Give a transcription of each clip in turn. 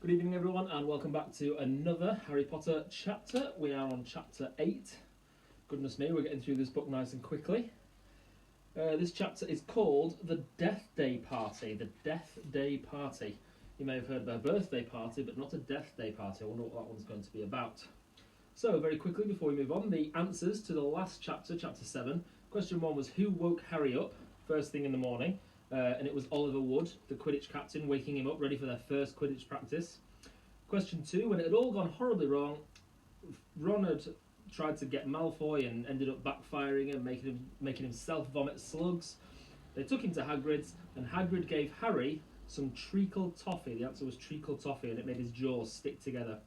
Good evening everyone and welcome back to another Harry Potter chapter. We are on chapter 8. Goodness me, we're getting through this book nice and quickly. This chapter is called The Deathday Party. The Deathday Party. You may have heard of a birthday party, but not a Deathday Party. I wonder what that one's going to be about. So, very quickly before we move on, the answers to the last chapter, chapter 7. Question 1 was who woke Harry up first thing in the morning? And it was Oliver Wood, the Quidditch captain, waking him up ready for their first Quidditch practice. Question 2, when it had all gone horribly wrong, Ron had tried to get Malfoy and ended up backfiring and making himself vomit slugs. They took him to Hagrid's, and Hagrid gave Harry some Treacle Toffee. The answer was Treacle Toffee, and it made his jaws stick together.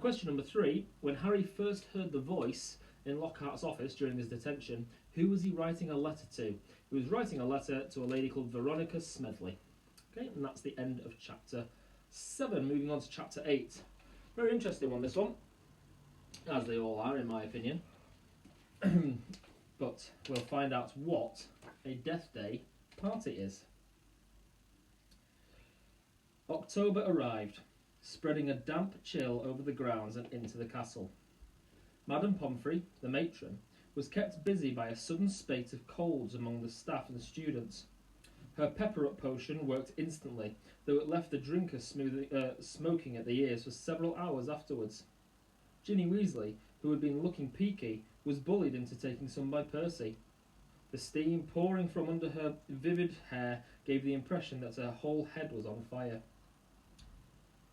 Question number 3, when Harry first heard the voice in Lockhart's office during his detention, who was he writing a letter to? He was writing a letter to a lady called Veronica Smethley. Okay, and that's the end of chapter 7. Moving on to chapter 8. Very interesting one, this one. As they all are, in my opinion. But we'll find out what a Deathday party is. October arrived, spreading a damp chill over the grounds and into the castle. Madame Pomfrey, the matron, was kept busy by a sudden spate of colds among the staff and students. Her pepper-up potion worked instantly, though it left the drinker smoking at the ears for several hours afterwards. Ginny Weasley, who had been looking peaky, was bullied into taking some by Percy. The steam pouring from under her vivid hair gave the impression that her whole head was on fire.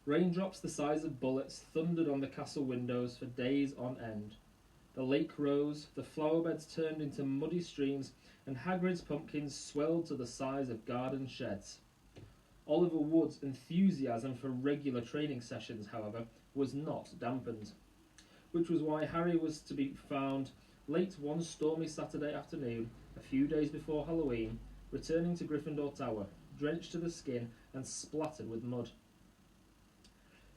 Raindrops the size of bullets thundered on the castle windows for days on end. The lake rose, the flower beds turned into muddy streams, and Hagrid's pumpkins swelled to the size of garden sheds. Oliver Wood's enthusiasm for regular training sessions, however, was not dampened, which was why Harry was to be found late one stormy Saturday afternoon, a few days before Halloween, returning to Gryffindor Tower, drenched to the skin and splattered with mud.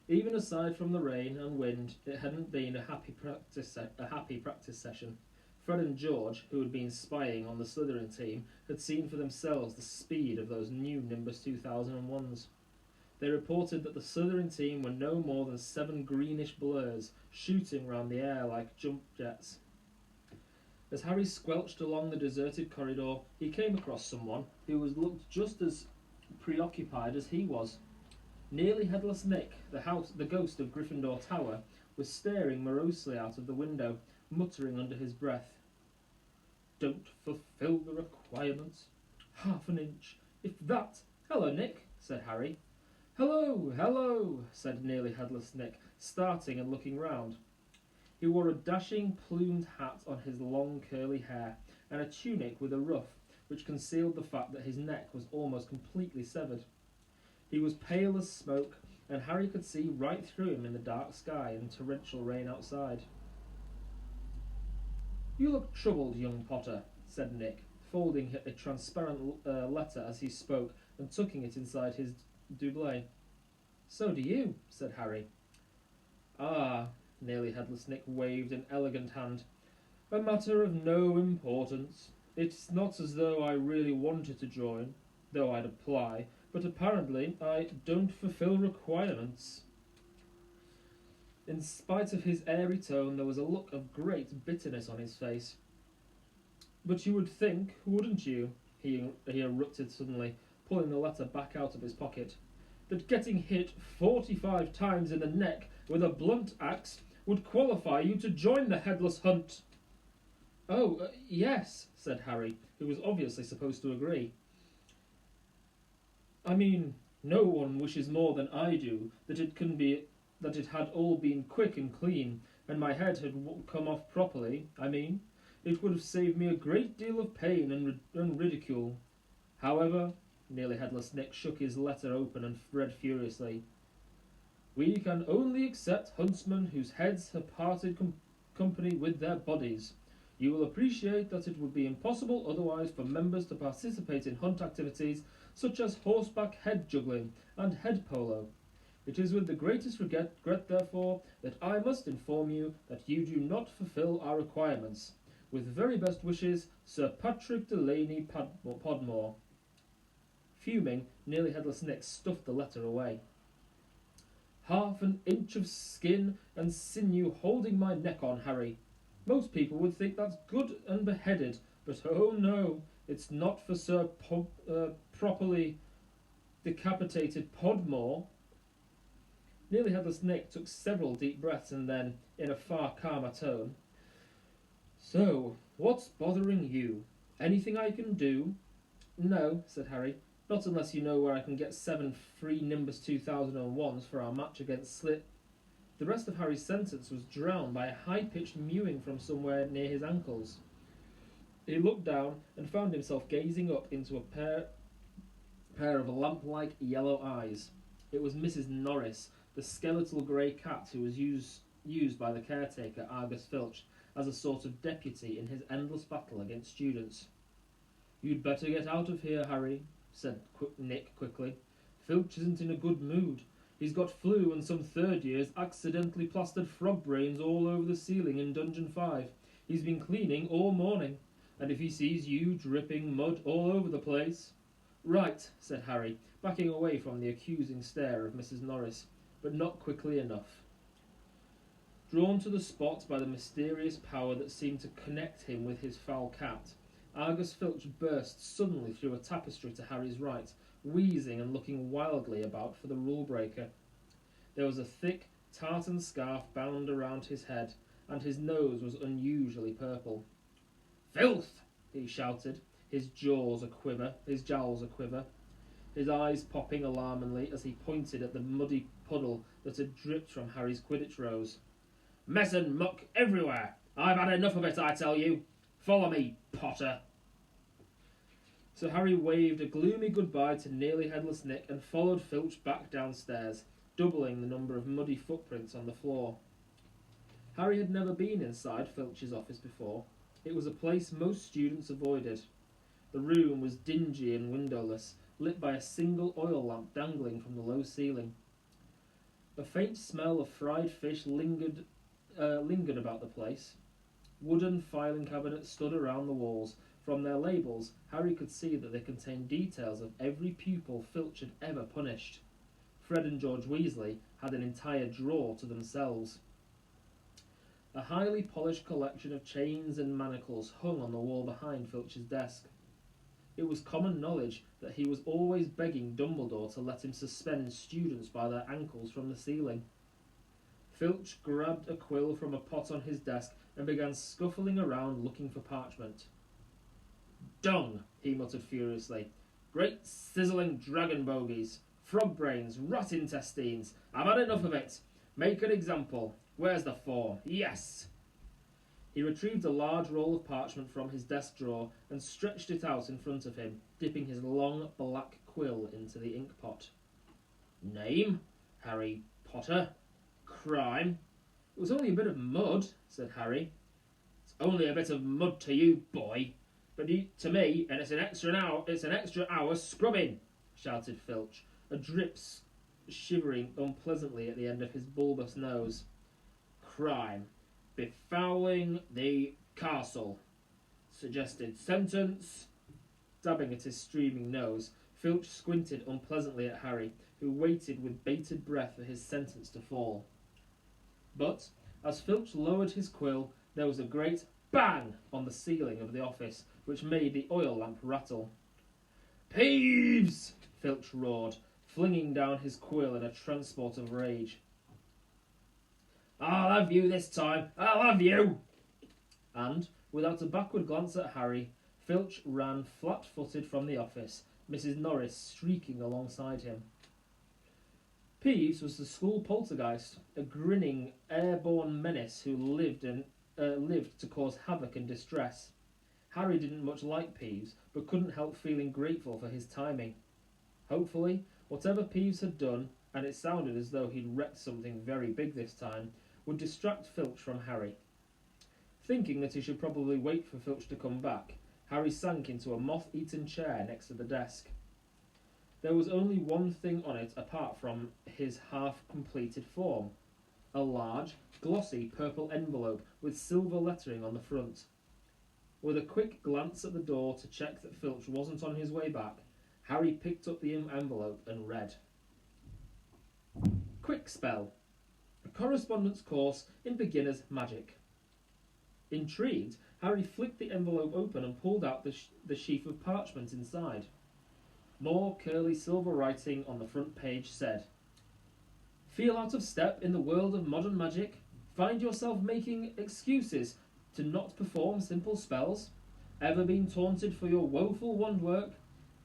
Even aside from the rain and wind, it hadn't been a happy practice session. Fred and George, who had been spying on the Slytherin team, had seen for themselves the speed of those new Nimbus 2001s. They reported that the Slytherin team were no more than 7 greenish blurs, shooting round the air like jump jets. As Harry squelched along the deserted corridor, he came across someone who looked just as preoccupied as he was. Nearly Headless Nick, the ghost of Gryffindor Tower, was staring morosely out of the window, muttering under his breath. "Don't fulfil the requirements. Half an inch, if that." "Hello, Nick," said Harry. "Hello, hello," said Nearly Headless Nick, starting and looking round. He wore a dashing plumed hat on his long curly hair, and a tunic with a ruff, which concealed the fact that his neck was almost completely severed. He was pale as smoke, and Harry could see right through him in the dark sky and torrential rain outside. "You look troubled, young Potter," said Nick, folding a transparent letter as he spoke and tucking it inside his doublet. "So do you," said Harry. "Ah," Nearly Headless Nick waved an elegant hand. "A matter of no importance. It's not as though I really wanted to join, though I'd apply, but apparently I don't fulfil requirements." In spite of his airy tone, there was a look of great bitterness on his face. "But you would think, wouldn't you," he erupted suddenly, pulling the letter back out of his pocket, "that getting hit 45 times in the neck with a blunt axe would qualify you to join the Headless Hunt?" "Oh, yes," said Harry, who was obviously supposed to agree. "I mean, no one wishes more than I do that it had all been quick and clean, and my head had come off properly. I mean, it would have saved me a great deal of pain and ridicule. However," Nearly Headless Nick shook his letter open and read furiously, "we can only accept huntsmen whose heads have parted company with their bodies. You will appreciate that it would be impossible otherwise for members to participate in hunt activities such as horseback head juggling and head polo. It is with the greatest regret, therefore, that I must inform you that you do not fulfil our requirements. With very best wishes, Sir Patrick Delaney Podmore." Fuming, Nearly Headless Nick stuffed the letter away. Half an inch of skin and sinew holding my neck on, Harry. Most people would think that's good and beheaded, but oh no, it's not for Sir properly decapitated Podmore. Nearly Headless Nick took several deep breaths and then, in a far calmer tone, "So, what's bothering you? Anything I can do?" "No," said Harry, "not unless you know where I can get 7 free Nimbus 2001s for our match against Slit." The rest of Harry's sentence was drowned by a high-pitched mewing from somewhere near his ankles. He looked down and found himself gazing up into a pair of lamp-like yellow eyes. It was Mrs. Norris, the skeletal grey cat who was used by the caretaker, Argus Filch, as a sort of deputy in his endless battle against students. "You'd better get out of here, Harry," said Nick quickly. "Filch isn't in a good mood. He's got flu and some third years accidentally plastered frog brains all over the ceiling in Dungeon 5. He's been cleaning all morning, and if he sees you dripping mud all over the place—" "Right," said Harry, backing away from the accusing stare of Mrs. Norris, but not quickly enough. Drawn to the spot by the mysterious power that seemed to connect him with his foul cat, Argus Filch burst suddenly through a tapestry to Harry's right, wheezing and looking wildly about for the rule-breaker. There was a thick tartan scarf bound around his head, and his nose was unusually purple. "Filth!" he shouted, his jowls a-quiver, his eyes popping alarmingly as he pointed at the muddy puddle that had dripped from Harry's Quidditch rose. "Mess and muck everywhere! I've had enough of it, I tell you! Follow me, Potter!" So Harry waved a gloomy goodbye to Nearly Headless Nick and followed Filch back downstairs, doubling the number of muddy footprints on the floor. Harry had never been inside Filch's office before. It was a place most students avoided. The room was dingy and windowless, lit by a single oil lamp dangling from the low ceiling. A faint smell of fried fish lingered about the place. Wooden filing cabinets stood around the walls. From their labels, Harry could see that they contained details of every pupil Filch had ever punished. Fred and George Weasley had an entire drawer to themselves. A highly polished collection of chains and manacles hung on the wall behind Filch's desk. It was common knowledge that he was always begging Dumbledore to let him suspend students by their ankles from the ceiling. Filch grabbed a quill from a pot on his desk and began scuffling around looking for parchment. "Dung," he muttered furiously. "Great sizzling dragon bogies. Frog brains, rat intestines. I've had enough of it. Make an example. Where's the form? Yes." He retrieved a large roll of parchment from his desk drawer and stretched it out in front of him, dipping his long black quill into the ink pot. "Name? Harry Potter. Crime? It was only a bit of mud," said Harry. "It's only a bit of mud to you, boy, but to me, and it's an extra hour scrubbing," shouted Filch, a drip shivering unpleasantly at the end of his bulbous nose. "Crime. Befouling the castle. Suggested sentence." Dabbing at his streaming nose, Filch squinted unpleasantly at Harry, who waited with bated breath for his sentence to fall. But, as Filch lowered his quill, there was a great bang on the ceiling of the office, which made the oil lamp rattle. "Peeves!" Filch roared, flinging down his quill in a transport of rage. "I'll have you this time! I'll have you!" And, without a backward glance at Harry, Filch ran flat-footed from the office, Mrs. Norris shrieking alongside him. Peeves was the school poltergeist, a grinning, airborne menace who lived to cause havoc and distress. Harry didn't much like Peeves, but couldn't help feeling grateful for his timing. Hopefully, whatever Peeves had done, and it sounded as though he'd wrecked something very big this time, would distract Filch from Harry. Thinking that he should probably wait for Filch to come back, Harry sank into a moth-eaten chair next to the desk. There was only one thing on it apart from his half-completed form. A large, glossy purple envelope with silver lettering on the front. With a quick glance at the door to check that Filch wasn't on his way back, Harry picked up the envelope and read. "Quick, Quick Spell, a correspondence course in beginner's magic. Intrigued, Harry flicked the envelope open and pulled out the sheaf of parchment inside. More curly silver writing on the front page said, "Feel out of step in the world of modern magic? Find yourself making excuses to not perform simple spells? Ever been taunted for your woeful wand work?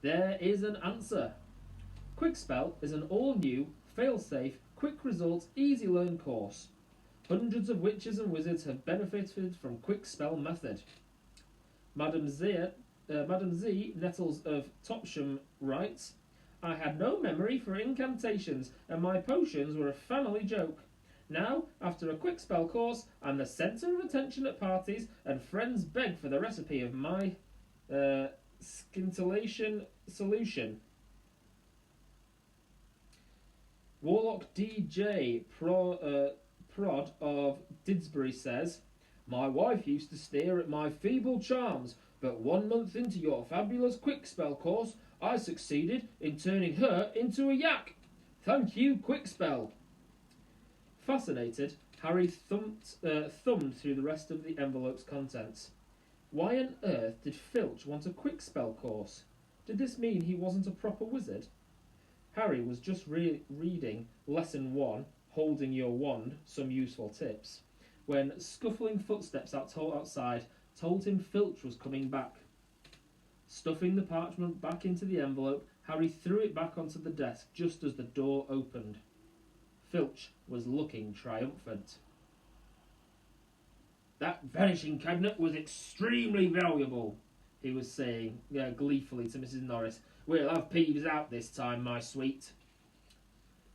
There is an answer. Quick Spell is an all-new, fail-safe, quick results, easy-learn course. Hundreds of witches and wizards have benefited from Quick Spell method." Madam Z, Nettles of Topsham, writes, "I had no memory for incantations, and my potions were a family joke. Now, after a Quick Spell course, I'm the centre of attention at parties, and friends beg for the recipe of my scintillation solution." Warlock DJ Prod of Didsbury says, "My wife used to sneer at my feeble charms, but 1 month into your fabulous Quick Spell course, I succeeded in turning her into a yak. Thank you, Quick Spell." Fascinated, Harry thumbed through the rest of the envelope's contents. Why on earth did Filch want a Quick Spell course? Did this mean he wasn't a proper wizard? Harry was just reading Lesson 1, Holding Your Wand, Some Useful Tips, when scuffling footsteps outside told him Filch was coming back. Stuffing the parchment back into the envelope, Harry threw it back onto the desk just as the door opened. Filch was looking triumphant. "That vanishing cabinet was extremely valuable," he was saying gleefully to Mrs. Norris. "We'll have Peeves out this time, my sweet."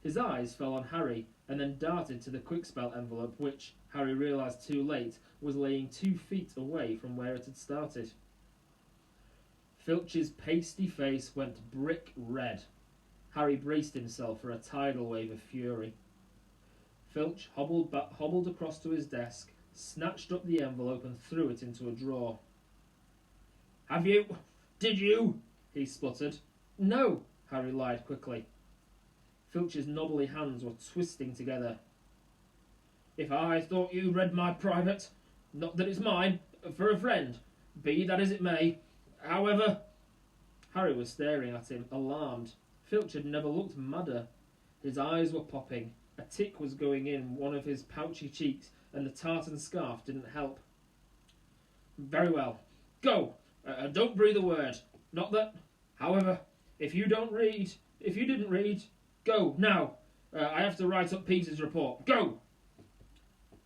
His eyes fell on Harry, and then darted to the Quick Spell envelope, which, Harry realised too late, was laying 2 feet away from where it had started. Filch's pasty face went brick red. Harry braced himself for a tidal wave of fury. Filch hobbled across to his desk, snatched up the envelope and threw it into a drawer. "Have you? Did you?" he spluttered. "No," Harry lied quickly. Filch's knobbly hands were twisting together. "If I thought you read my private, not that it's mine, for a friend, be that as it may, however—" Harry was staring at him, alarmed. Filch had never looked madder. His eyes were popping, a tick was going in one of his pouchy cheeks, and the tartan scarf didn't help. "Very well. Go! Don't breathe a word. Not that... However, if you didn't read... Go, now! I have to write up Peeves' report. Go!"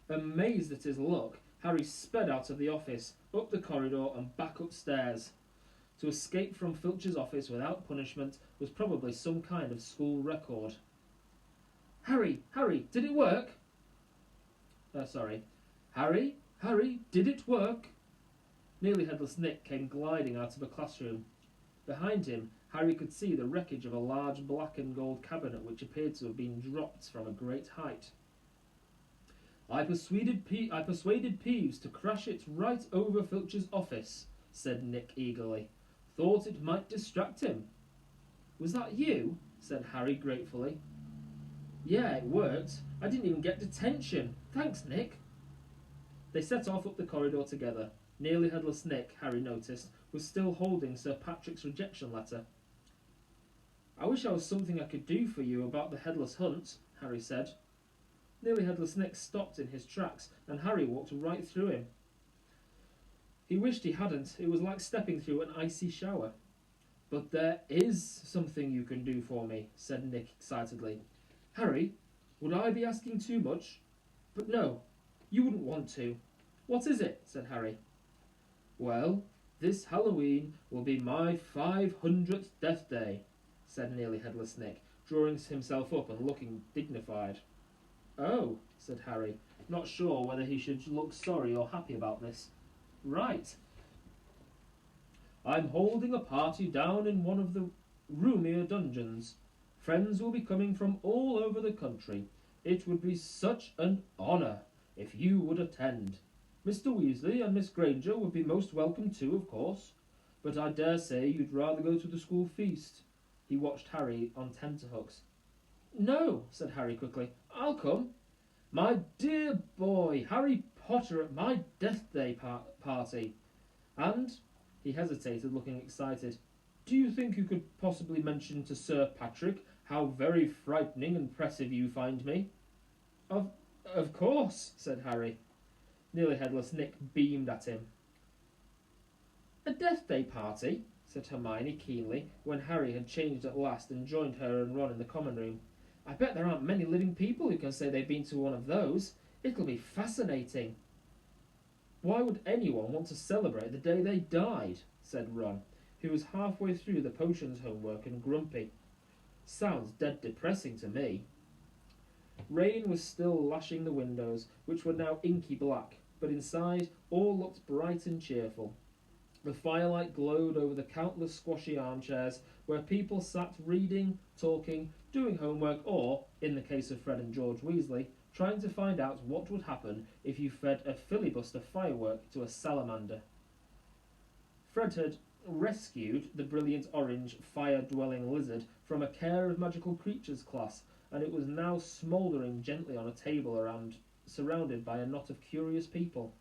Amazed at his luck, Harry sped out of the office, up the corridor and back upstairs. To escape from Filch's office without punishment was probably some kind of school record. Harry, did it work?" Harry, did it work?" Nearly Headless Nick came gliding out of a classroom. Behind him, Harry could see the wreckage of a large black and gold cabinet which appeared to have been dropped from a great height. I persuaded Peeves to crash it right over Filch's office," said Nick eagerly. "Thought it might distract him." "Was that you?" said Harry gratefully. "Yeah, it worked. I didn't even get detention. Thanks, Nick." They set off up the corridor together. Nearly Headless Nick, Harry noticed, was still holding Sir Patrick's rejection letter. "I wish I was something I could do for you about the Headless Hunt," Harry said. Nearly Headless Nick stopped in his tracks, and Harry walked right through him. He wished he hadn't. It was like stepping through an icy shower. "But there is something you can do for me," said Nick excitedly. "Harry, would I be asking too much? But no, you wouldn't want to." "What is it?" said Harry. "Well, this Halloween will be my 500th Death Day," said Nearly Headless Nick, drawing himself up and looking dignified. "Oh," said Harry, not sure whether he should look sorry or happy about this. "Right. I'm holding a party down in one of the roomier dungeons. Friends will be coming from all over the country. It would be such an honour if you would attend. Mr. Weasley and Miss Granger would be most welcome too, of course. But I dare say you'd rather go to the school feast." He watched Harry on tenterhooks. No, said Harry quickly. I'll come. My dear boy, Harry Potter at my Deathday party. And, he hesitated, looking excited, do you think you could possibly mention to Sir Patrick how very frightening and oppressive you find me? Of course, said Harry. Nearly Headless Nick beamed at him. A Deathday party? Said Hermione keenly, when Harry had changed at last and joined her and Ron in the common room. I bet there aren't many living people who can say they've been to one of those. It'll be fascinating. Why would anyone want to celebrate the day they died? Said Ron, who was halfway through the potions homework and grumpy. Sounds dead depressing to me. Rain was still lashing the windows, which were now inky black, but inside all looked bright and cheerful. The firelight glowed over the countless squashy armchairs where people sat reading, talking, doing homework, or, in the case of Fred and George Weasley, trying to find out what would happen if you fed a filibuster firework to a salamander. Fred had rescued the brilliant orange fire-dwelling lizard from a Care of Magical Creatures class, and it was now smouldering gently on a table surrounded by a knot of curious people.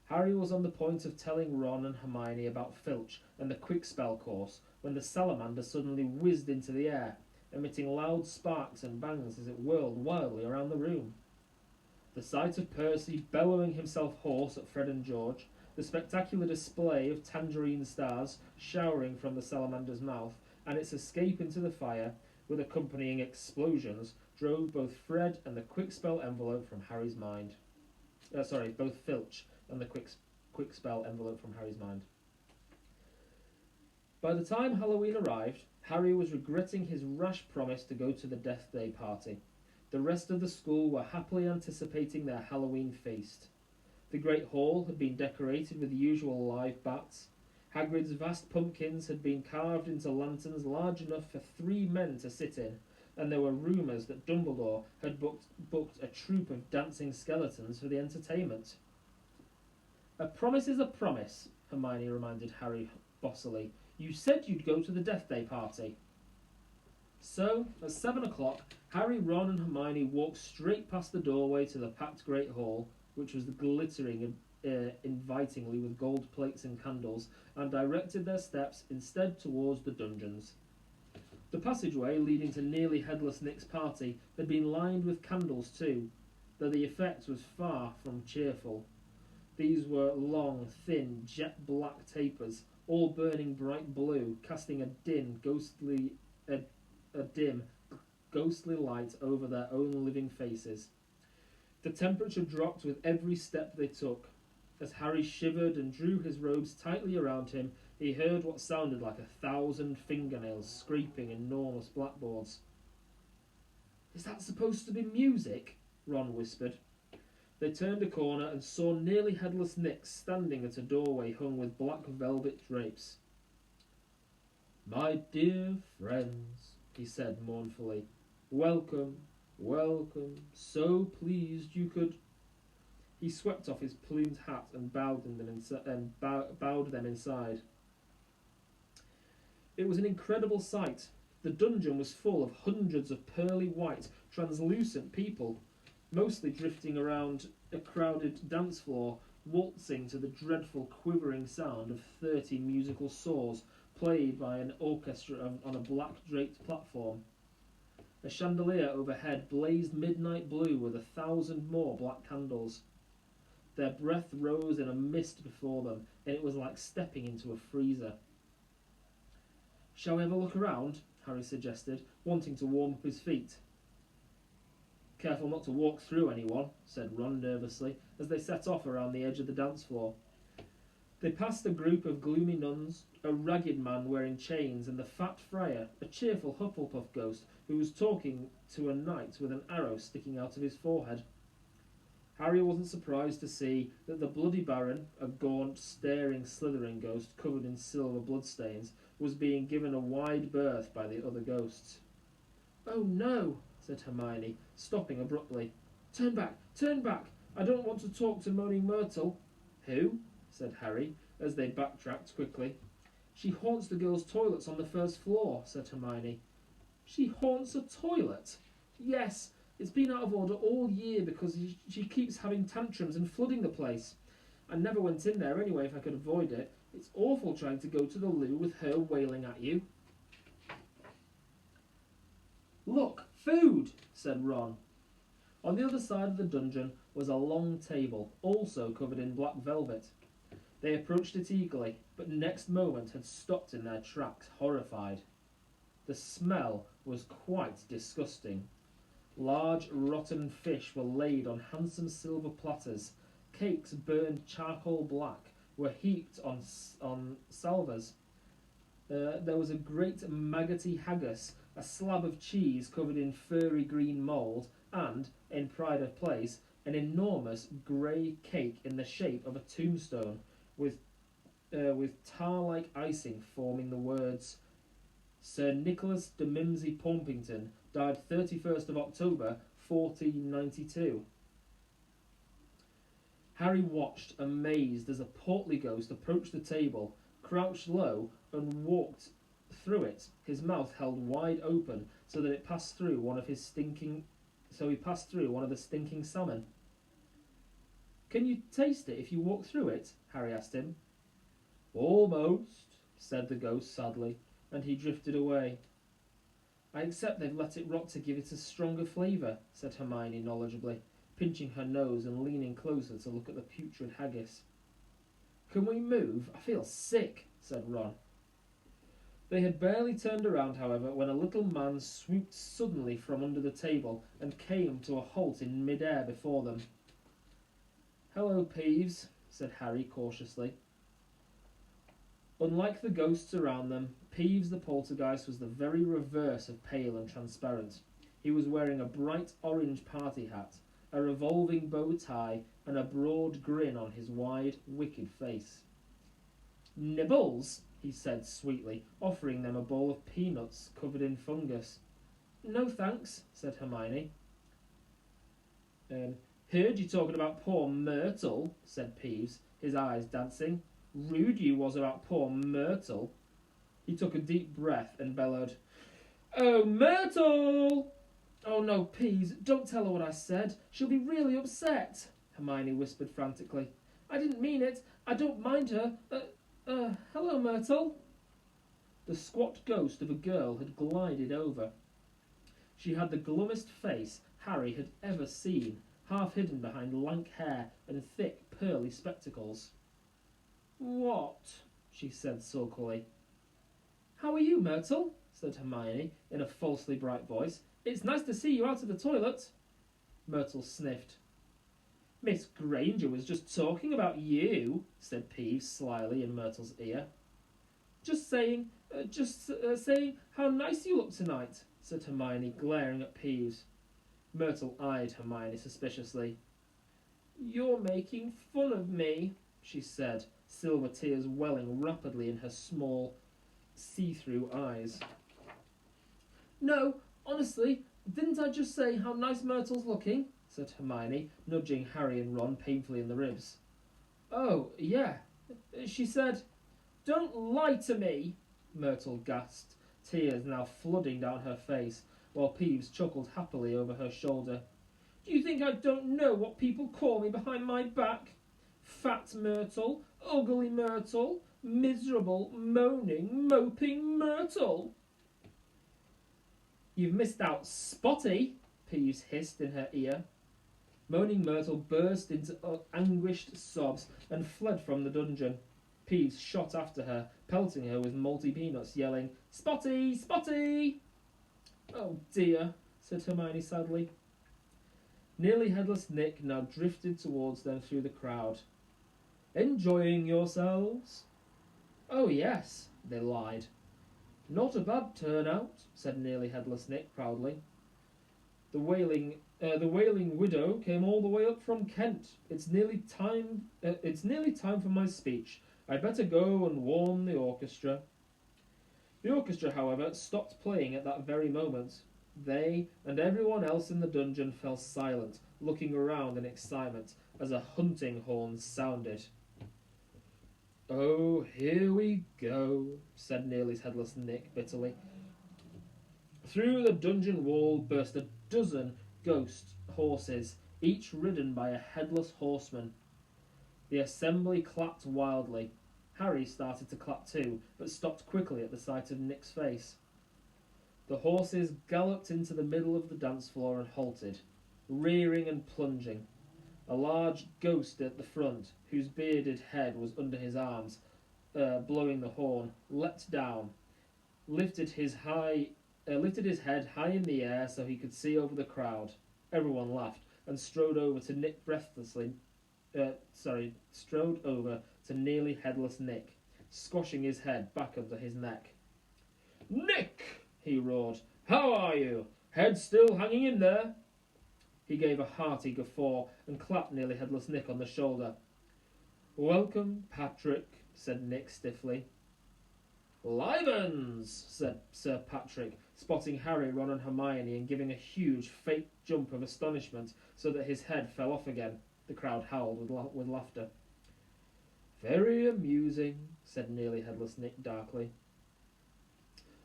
Harry was on the point of telling Ron and Hermione about Filch and the Quickspell course when the salamander suddenly whizzed into the air, emitting loud sparks and bangs as it whirled wildly around the room. The sight of Percy bellowing himself hoarse at Fred and George, the spectacular display of tangerine stars showering from the salamander's mouth, and its escape into the fire, with accompanying explosions, drove both Fred and the Quickspell envelope from Harry's mind. Both Filch and the Quickspell envelope from Harry's mind. By the time Halloween arrived, Harry was regretting his rash promise to go to the Deathday party. The rest of the school were happily anticipating their Halloween feast. The great hall had been decorated with the usual live bats. Hagrid's vast pumpkins had been carved into lanterns large enough for 3 men to sit in, and there were rumours that Dumbledore had booked a troupe of dancing skeletons for the entertainment. A promise is a promise, Hermione reminded Harry bossily. You said you'd go to the Deathday party. So, at 7 o'clock, Harry, Ron and Hermione walked straight past the doorway to the packed great hall, which was glittering invitingly with gold plates and candles, and directed their steps instead towards the dungeons. The passageway leading to Nearly Headless Nick's party had been lined with candles too, though the effect was far from cheerful. These were long, thin, jet-black tapers, all burning bright blue, casting a dim, ghostly light over their own living faces. The temperature dropped with every step they took. As Harry shivered and drew his robes tightly around him, he heard what sounded like 1,000 fingernails scraping enormous blackboards. Is that supposed to be music? Ron whispered. They turned a corner and saw Nearly Headless Nick standing at a doorway hung with black velvet drapes. My dear friends, he said mournfully, welcome, welcome, so pleased you could... He swept off his plumed hat and bowed them inside. It was an incredible sight. The dungeon was full of hundreds of pearly white, translucent people, mostly drifting around a crowded dance floor, waltzing to the dreadful quivering sound of 30 musical saws played by an orchestra on a black draped platform. A chandelier overhead blazed midnight blue with 1,000 more black candles. Their breath rose in a mist before them, and it was like stepping into a freezer. Shall we have a look around? Harry suggested, wanting to warm up his feet. Careful not to walk through anyone, said Ron nervously, as they set off around the edge of the dance floor. They passed a group of gloomy nuns, a ragged man wearing chains, and the fat friar, a cheerful Hufflepuff ghost, who was talking to a knight with an arrow sticking out of his forehead. Harry wasn't surprised to see that the Bloody Baron, a gaunt, staring Slytherin ghost covered in silver bloodstains, was being given a wide berth by the other ghosts. Oh no, said Hermione, stopping abruptly. Turn back, I don't want to talk to Moaning Myrtle. Who? Said Harry, as they backtracked quickly. She haunts the girls' toilets on the first floor, said Hermione. She haunts a toilet? Yes, it's been out of order all year because she keeps having tantrums and flooding the place. I never went in there anyway if I could avoid it. It's awful trying to go to the loo with her wailing at you. Look, food, said Ron. On the other side of the dungeon was a long table, also covered in black velvet. They approached it eagerly, but next moment had stopped in their tracks, horrified. The smell was quite disgusting. Large rotten fish were laid on handsome silver platters. Cakes burned charcoal black were heaped on salvers. There was a great maggoty haggis, a slab of cheese covered in furry green mould, and, in pride of place, an enormous grey cake in the shape of a tombstone, with tar-like icing forming the words, Sir Nicholas de Mimsey Porpington died 31st of October, 1492. Harry watched, amazed, as a portly ghost approached the table, crouched low, and walked through it, his mouth held wide open, so that it passed through one of the stinking salmon. Can you taste it if you walk through it? Harry asked him. Almost, said the ghost sadly, and he drifted away. I accept they've let it rot to give it a stronger flavour, said Hermione knowledgeably, pinching her nose and leaning closer to look at the putrid haggis. Can we move? I feel sick, said Ron. They had barely turned around, however, when a little man swooped suddenly from under the table and came to a halt in mid-air before them. Hello, Peeves, said Harry cautiously. Unlike the ghosts around them, Peeves the poltergeist was the very reverse of pale and transparent. He was wearing a bright orange party hat, a revolving bow tie, and a broad grin on his wide, wicked face. Nibbles, he said sweetly, offering them a bowl of peanuts covered in fungus. No thanks, said Hermione. Heard you talking about poor Myrtle, said Peeves, his eyes dancing. Rude you was about poor Myrtle. He took a deep breath and bellowed, Oh, Myrtle! Oh, no, Peeves, don't tell her what I said. She'll be really upset, Hermione whispered frantically. I didn't mean it. I don't mind her. Hello, Myrtle. The squat ghost of a girl had glided over. She had the glummest face Harry had ever seen, half hidden behind lank hair and thick, pearly spectacles. What? She said sulkily. How are you, Myrtle? Said Hermione in a falsely bright voice. It's nice to see you out of the toilet. Myrtle sniffed. Miss Granger was just talking about you, said Peeves slyly in Myrtle's ear. Just saying how nice you look tonight, said Hermione, glaring at Peeves. Myrtle eyed Hermione suspiciously. You're making fun of me, she said, silver tears welling rapidly in her small, see-through eyes. No, honestly, didn't I just say how nice Myrtle's looking? Said Hermione, nudging Harry and Ron painfully in the ribs. Oh, yeah. She said, Don't lie to me, Myrtle gasped, tears now flooding down her face, while Peeves chuckled happily over her shoulder. Do you think I don't know what people call me behind my back? Fat Myrtle, ugly Myrtle, miserable, moaning, moping Myrtle. You've missed out Spotty, Peeves hissed in her ear. Moaning Myrtle burst into anguished sobs and fled from the dungeon. Peeves shot after her, pelting her with malty peanuts, yelling, Spotty! Spotty! Oh dear, said Hermione sadly. Nearly Headless Nick now drifted towards them through the crowd. Enjoying yourselves? Oh yes, they lied. Not a bad turnout, said Nearly Headless Nick proudly. The wailing widow came all the way up from Kent. It's nearly time for my speech. I'd better go and warn the orchestra. The orchestra, however, stopped playing at that very moment. They and everyone else in the dungeon fell silent, looking around in excitement as a hunting horn sounded. Oh, here we go, said Nearly Headless Nick bitterly. Through the dungeon wall burst a dozen ghost horses, each ridden by a headless horseman. The assembly clapped wildly. Harry started to clap too, but stopped quickly at the sight of Nick's face. The horses galloped into the middle of the dance floor and halted, rearing and plunging. A large ghost at the front, whose bearded head was under his arms, blowing the horn, leapt down, lifted his head high in the air so he could see over the crowd. Everyone laughed and strode over to nearly headless Nick, squashing his head back under his neck. "Nick!" he roared. "How are you? Head still hanging in there?" He gave a hearty guffaw and clapped nearly headless Nick on the shoulder. "Welcome, Patrick," said Nick stiffly. "Livens!" said Sir Patrick, spotting Harry, Ron and Hermione and giving a huge fake jump of astonishment so that his head fell off again. The crowd howled with laughter. "Very amusing," said nearly headless Nick darkly.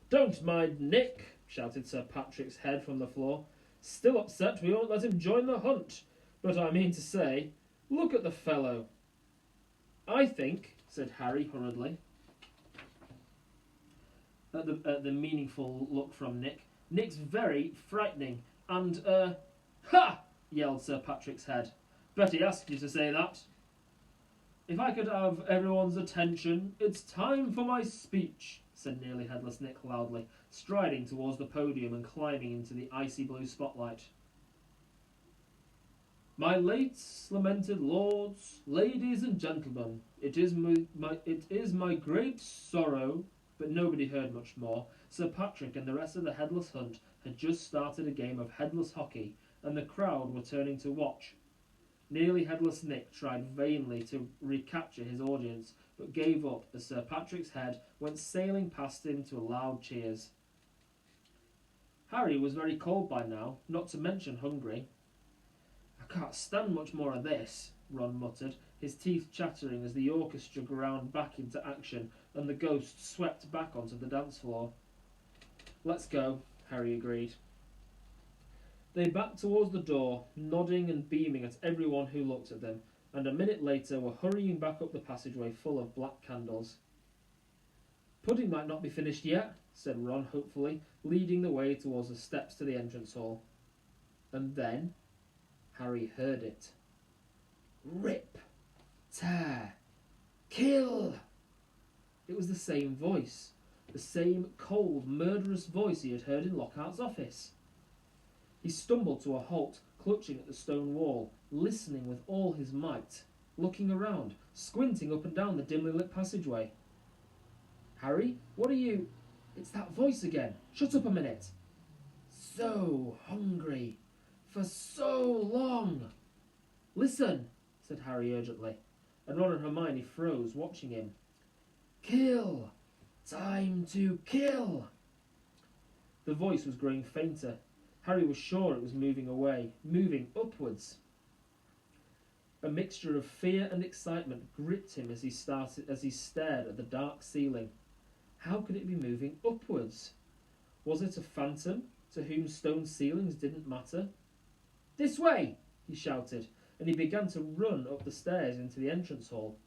"Don't mind Nick," shouted Sir Patrick's head from the floor. "Still upset we won't let him join the hunt. But I mean to say, look at the fellow." "I think," said Harry hurriedly, at the meaningful look from Nick, "Nick's very frightening, and, Ha!" yelled Sir Patrick's head. "Bet he asked you to say that." "If I could have everyone's attention, it's time for my speech," said nearly headless Nick loudly, striding towards the podium and climbing into the icy blue spotlight. "My late lamented lords, ladies and gentlemen, it is my great sorrow," but nobody heard much more. Sir Patrick and the rest of the headless hunt had just started a game of headless hockey, and the crowd were turning to watch. Nearly headless Nick tried vainly to recapture his audience, but gave up as Sir Patrick's head went sailing past him to loud cheers. Harry was very cold by now, not to mention hungry. "I can't stand much more of this," Ron muttered, his teeth chattering as the orchestra ground back into action and the ghost swept back onto the dance floor. "Let's go," Harry agreed. They backed towards the door, nodding and beaming at everyone who looked at them, and a minute later were hurrying back up the passageway full of black candles. "Pudding might not be finished yet," said Ron hopefully, leading the way towards the steps to the entrance hall. And then Harry heard it. "Rip! Tear! Kill!" It was the same voice, the same cold, murderous voice he had heard in Lockhart's office. He stumbled to a halt, clutching at the stone wall, listening with all his might, looking around, squinting up and down the dimly lit passageway. "Harry, what are you—" "It's that voice again. Shut up a minute." "So hungry. For so long." "Listen," said Harry urgently, and Ron and Hermione froze, watching him. "Kill! Time to kill!" The voice was growing fainter. Harry was sure it was moving away, moving upwards. A mixture of fear and excitement gripped him as he stared at the dark ceiling. How could it be moving upwards? Was it a phantom to whom stone ceilings didn't matter? "This way!" he shouted, and he began to run up the stairs into the entrance hall.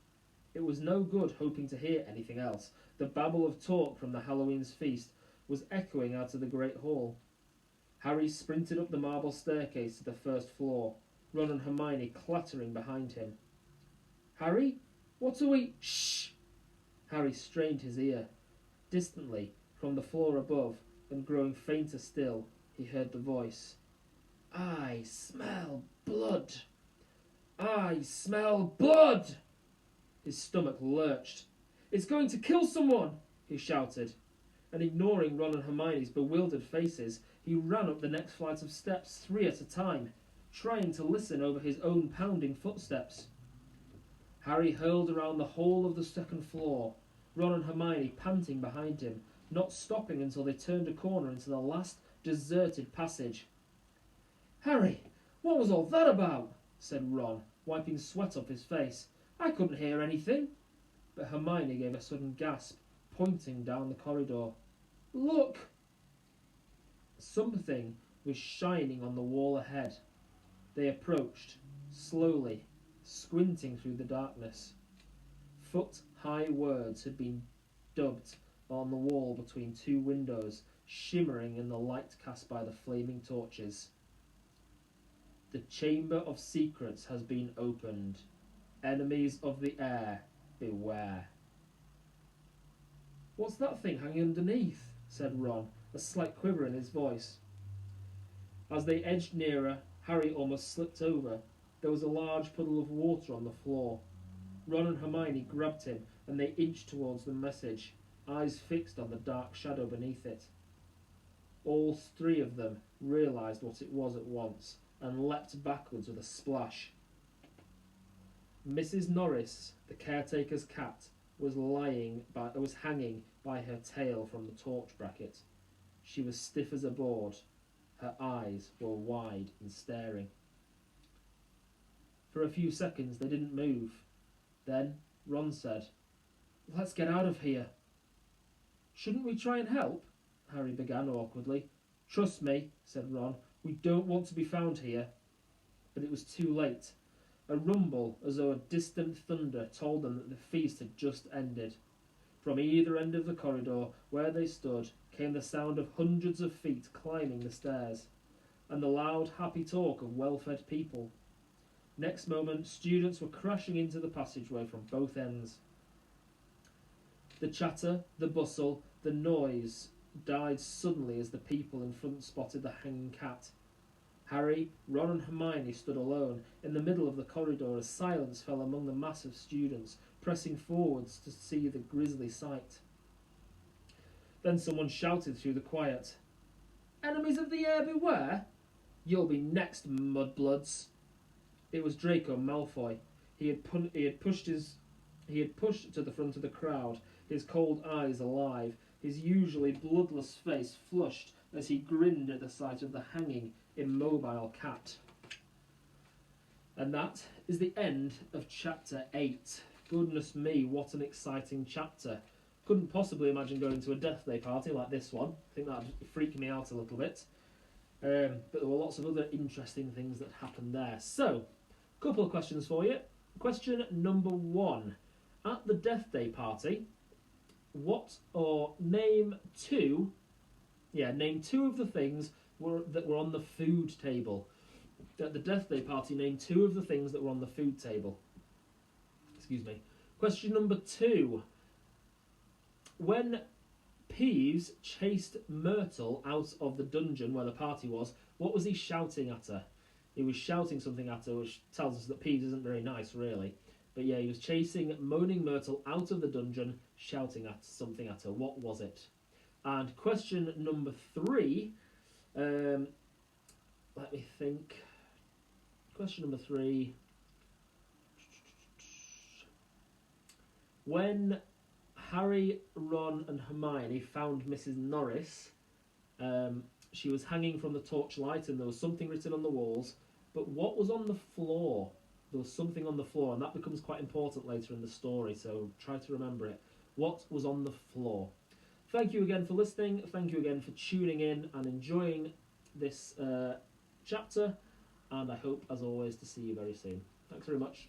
It was no good hoping to hear anything else. The babble of talk from the Halloween's feast was echoing out of the great hall. Harry sprinted up the marble staircase to the first floor, Ron and Hermione clattering behind him. "Harry, what are we—" "Shh!" Harry strained his ear. Distantly, from the floor above, and growing fainter still, he heard the voice. "I smell blood! I smell blood!" His stomach lurched. "It's going to kill someone!" he shouted, and ignoring Ron and Hermione's bewildered faces, he ran up the next flight of steps 3 at a time, trying to listen over his own pounding footsteps. Harry hurled around the whole of the second floor, Ron and Hermione panting behind him, not stopping until they turned a corner into the last deserted passage. "Harry, what was all that about?" said Ron, wiping sweat off his face. "I couldn't hear anything." But Hermione gave a sudden gasp, pointing down the corridor. "Look!" Something was shining on the wall ahead. They approached, slowly, squinting through the darkness. Foot-high words had been dubbed on the wall between two windows, shimmering in the light cast by the flaming torches. The Chamber of Secrets has been opened. Enemies of the air, beware. What's that thing hanging underneath? Said Ron, a slight quiver in his voice. As they edged nearer, Harry almost slipped over. There was a large puddle of water on the floor. Ron and Hermione grabbed him, and they inched towards the message, eyes fixed on the dark shadow beneath it. All three of them realised what it was at once, and leapt backwards with a splash. Mrs. Norris, the caretaker's cat, was hanging by her tail from the torch bracket. She was stiff as a board. Her eyes were wide and staring. For a few seconds they didn't move. Then Ron said, "Let's get out of here." "Shouldn't we try and help?" Harry began awkwardly. "Trust me," said Ron, "we don't want to be found here." But it was too late. A rumble, as though of distant thunder, told them that the feast had just ended. From either end of the corridor, where they stood, came the sound of hundreds of feet climbing the stairs, and the loud, happy talk of well-fed people. Next moment, students were crashing into the passageway from both ends. The chatter, the bustle, the noise died suddenly as the people in front spotted the hanging cat. Harry, Ron and Hermione stood alone in the middle of the corridor as silence fell among the mass of students, pressing forwards to see the grisly sight. Then someone shouted through the quiet, "Enemies of the air, beware! You'll be next, mudbloods." It was Draco Malfoy. He had pushed to the front of the crowd, his cold eyes alive, his usually bloodless face flushed as he grinned at the sight of the hanging, immobile cat. And that is the end of chapter 8. Goodness me, what an exciting chapter. Couldn't possibly imagine going to a Deathday party like this one. I think that would freak me out a little bit. But there were lots of other interesting things that happened there. So, a couple of questions for you. Question number 1. At the Deathday party, name two of the things that were on the food table. At the Deathday party, name 2 of the things that were on the food table. Excuse me. Question number 2. When Peeves chased Myrtle out of the dungeon where the party was, what was he shouting at her? He was shouting something at her, which tells us that Peeves isn't very nice, really. But yeah, he was chasing moaning Myrtle out of the dungeon, shouting at something at her. What was it? And question number 3, let me think. Question number 3. When Harry, Ron and Hermione found Mrs. Norris, she was hanging from the torchlight and there was something written on the walls. But what was on the floor? There was something on the floor, and that becomes quite important later in the story, so try to remember it. What was on the floor? Thank you again for listening. Thank you again for tuning in and enjoying this chapter. And I hope, as always, to see you very soon. Thanks very much.